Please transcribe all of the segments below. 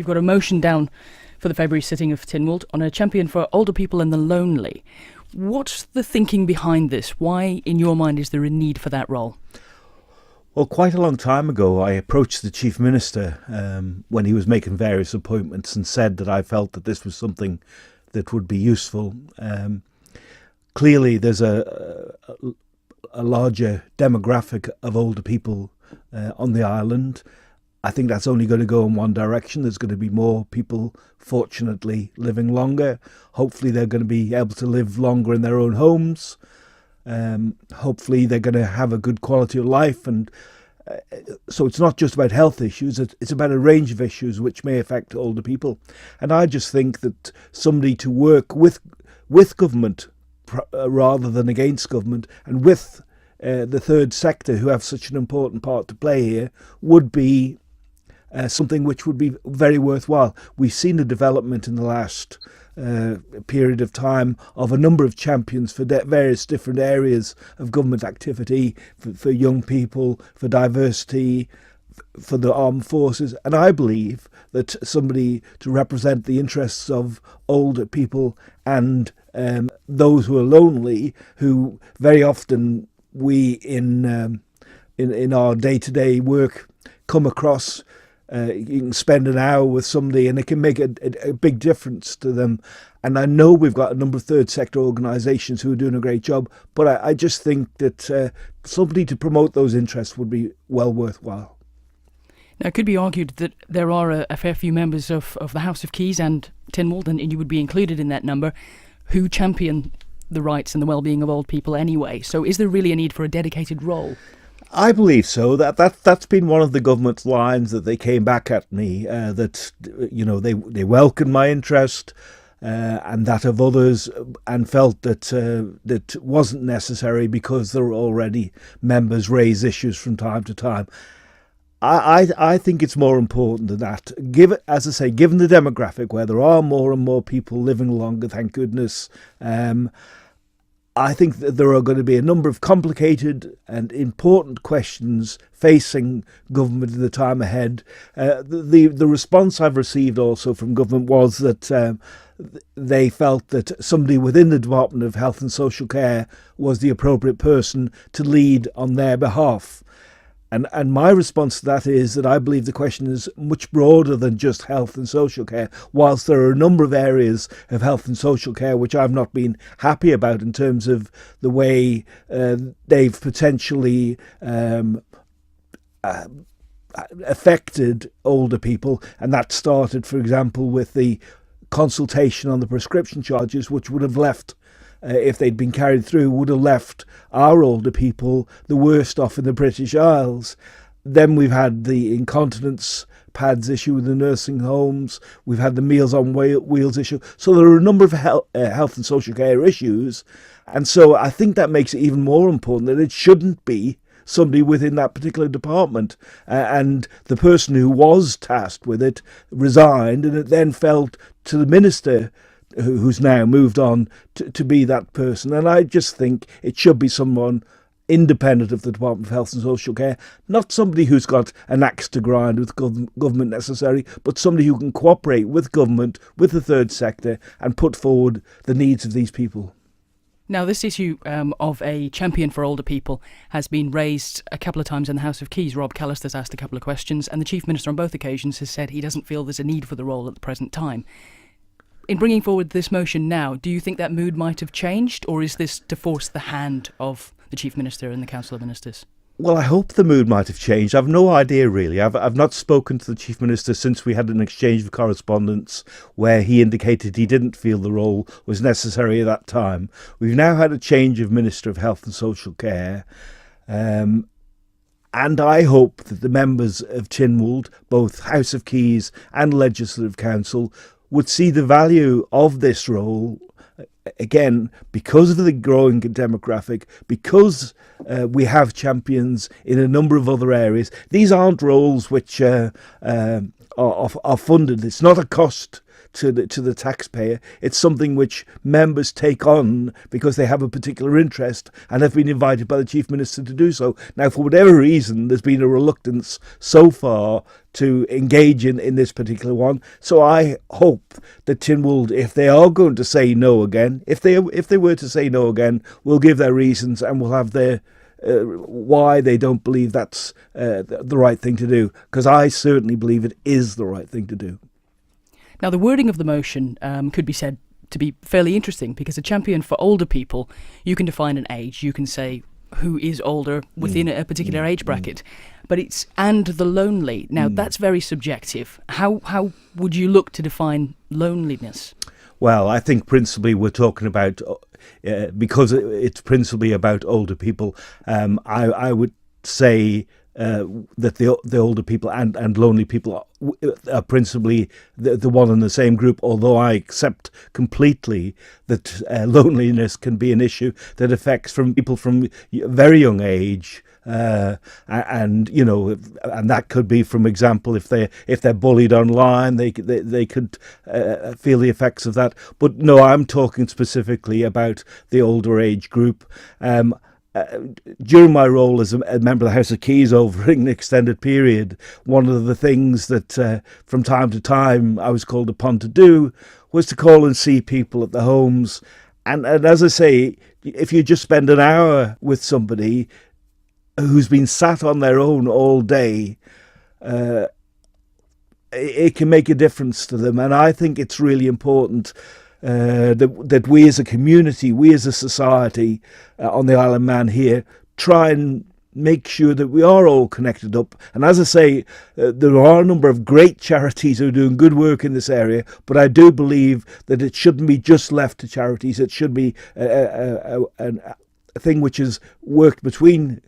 You've got a motion down for the February sitting of Tynwald on a champion for older people and the lonely. What's the thinking behind this? Why, in your mind, is there a need for that role? Well, quite a long time ago, I approached the Chief Minister when he was making various appointments and said that I felt that this was something that would be useful. Clearly, there's a larger demographic of older people on the island. I think that's only going to go in one direction. There's going to be more people, fortunately, living longer. Hopefully, they're going to be able to live longer in their own homes. Hopefully, they're going to have a good quality of life. And so it's not just about health issues. It's about a range of issues which may affect older people. And I just think that somebody to work with government rather than against government, and with the third sector, who have such an important part to play here, would be something which would be very worthwhile. We've seen a development in the last period of time of a number of champions for various different areas of government activity, for young people, for diversity, for the armed forces. And I believe that somebody to represent the interests of older people and those who are lonely, who very often we in our day-to-day work come across. You can spend an hour with somebody and it can make a big difference to them. And I know we've got a number of third sector organisations who are doing a great job, but I just think that somebody to promote those interests would be well worthwhile. Now, it could be argued that there are a fair few members of the House of Keys and Tynwald, and you would be included in that number, who champion the rights and the well-being of old people anyway. So is there really a need for a dedicated role? I believe so. That's been one of the government's lines that they came back at me, that they welcomed my interest and that of others, and felt that that wasn't necessary because there were already members raise issues from time to time. I think it's more important than that. Given the demographic where there are more and more people living longer, thank goodness, I think that there are going to be a number of complicated and important questions facing government in the time ahead. The response I've received also from government was that they felt that somebody within the Department of Health and Social Care was the appropriate person to lead on their behalf. And my response to that is that I believe the question is much broader than just health and social care. Whilst there are a number of areas of health and social care which I've not been happy about in terms of the way they've potentially affected older people, and that started, for example, with the consultation on the prescription charges, which would have left, if they'd been carried through, would have left our older people the worst off in the British Isles. Then we've had the incontinence pads issue in the nursing homes. We've had the Meals on Wheels issue. So there are a number of health and social care issues. And so I think that makes it even more important that it shouldn't be somebody within that particular department. And the person who was tasked with it resigned, and it then fell to the minister, who's now moved on, to be that person. And I just think it should be someone independent of the Department of Health and Social Care, not somebody who's got an axe to grind with government necessarily, but somebody who can cooperate with government, with the third sector, and put forward the needs of these people. Now, this issue of a champion for older people has been raised a couple of times in the House of Keys. Rob Callister's asked a couple of questions, and the Chief Minister on both occasions has said he doesn't feel there's a need for the role at the present time. In bringing forward this motion now, do you think that mood might have changed, or is this to force the hand of the Chief Minister and the Council of Ministers? Well, I hope the mood might have changed. I've no idea, really. I've not spoken to the Chief Minister since we had an exchange of correspondence where he indicated he didn't feel the role was necessary at that time. We've now had a change of Minister of Health and Social Care. And I hope that the members of Tynwald, both House of Keys and Legislative Council, would see the value of this role, again, because of the growing demographic, because we have champions in a number of other areas. These aren't roles which are funded. It's not a cost to the taxpayer. It's something which members take on because they have a particular interest and have been invited by the Chief Minister to do so. Now, for whatever reason, there's been a reluctance so far to engage in this particular one. So I hope that Tynwald, if they are going to say no again, if they were to say no again, will give their reasons and will have their why they don't believe that's the right thing to do, because I certainly believe it is the right thing to do. Now, the wording of the motion could be said to be fairly interesting, because a champion for older people, you can define an age, you can say who is older within a particular age bracket, but it's and the lonely. Now, that's very subjective. How would you look to define loneliness? Well, I think principally we're talking about, because it's principally about older people, I would say that the older people and lonely people are principally the one and the same group, although I accept completely that loneliness can be an issue that affects from people from a very young age. And that could be, for example, if they're bullied online, they could feel the effects of that. But no, I'm talking specifically about the older age group. During my role as a member of the House of Keys over an extended period, one of the things that from time to time I was called upon to do was to call and see people at the homes. And as I say, if you just spend an hour with somebody who's been sat on their own all day, it can make a difference to them. And I think it's really important that we as a community, we as a society on the Isle of Man here, try and make sure that we are all connected up. And as I say, there are a number of great charities who are doing good work in this area, but I do believe that it shouldn't be just left to charities. It should be a thing which is worked between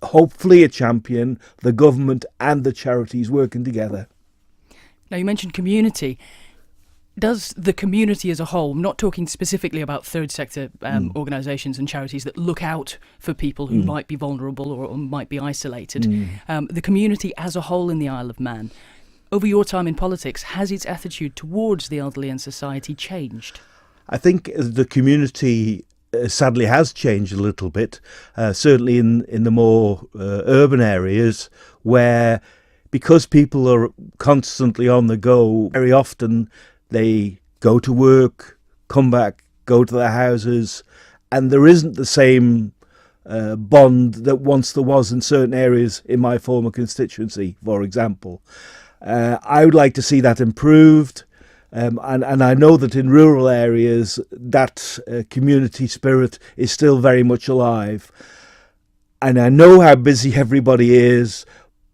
hopefully a champion, the government and the charities working together. Now, you mentioned community. Does the community as a whole, I'm not talking specifically about third sector organisations and charities that look out for people who might be vulnerable or might be isolated, the community as a whole in the Isle of Man, over your time in politics, has its attitude towards the elderly and society changed? I think the community sadly has changed a little bit, certainly in the more urban areas, where because people are constantly on the go, very often they go to work, come back, go to their houses, and there isn't the same bond that once there was in certain areas in my former constituency, for example. I would like to see that improved. And I know that in rural areas that community spirit is still very much alive. And I know how busy everybody is,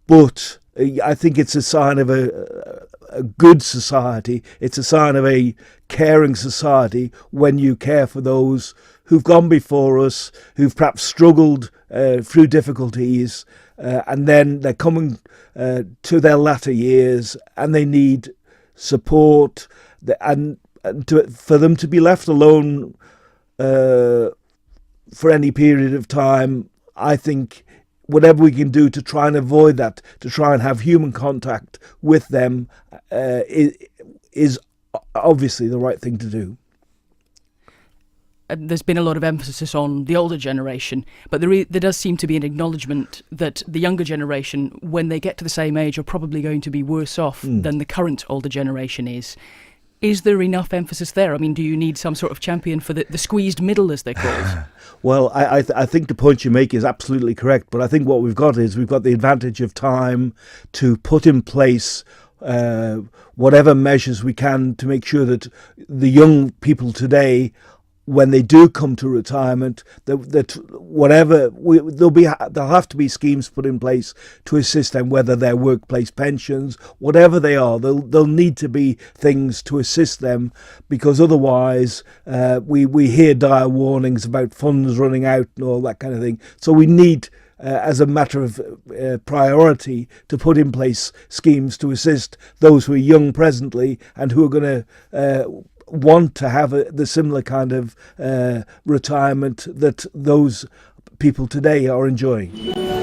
but I think it's a sign of a good society. It's a sign of a caring society when you care for those who've gone before us, who've perhaps struggled through difficulties, and then they're coming to their latter years and they need support, and for them to be left alone for any period of time, I think whatever we can do to try and avoid that, to try and have human contact with them, is obviously the right thing to do. There's been a lot of emphasis on the older generation, but there does seem to be an acknowledgement that the younger generation, when they get to the same age, are probably going to be worse off than the current older generation is. Is there enough emphasis there? I mean, do you need some sort of champion for the squeezed middle, as they're called? Well, I think the point you make is absolutely correct, but I think what we've got the advantage of time to put in place whatever measures we can to make sure that the young people today, when they do come to retirement, there'll have to be schemes put in place to assist them, whether they're workplace pensions, whatever they are. There'll need to be things to assist them, because otherwise we hear dire warnings about funds running out and all that kind of thing. So we need, as a matter of priority, to put in place schemes to assist those who are young presently and who are going to want to have the similar kind of retirement that those people today are enjoying.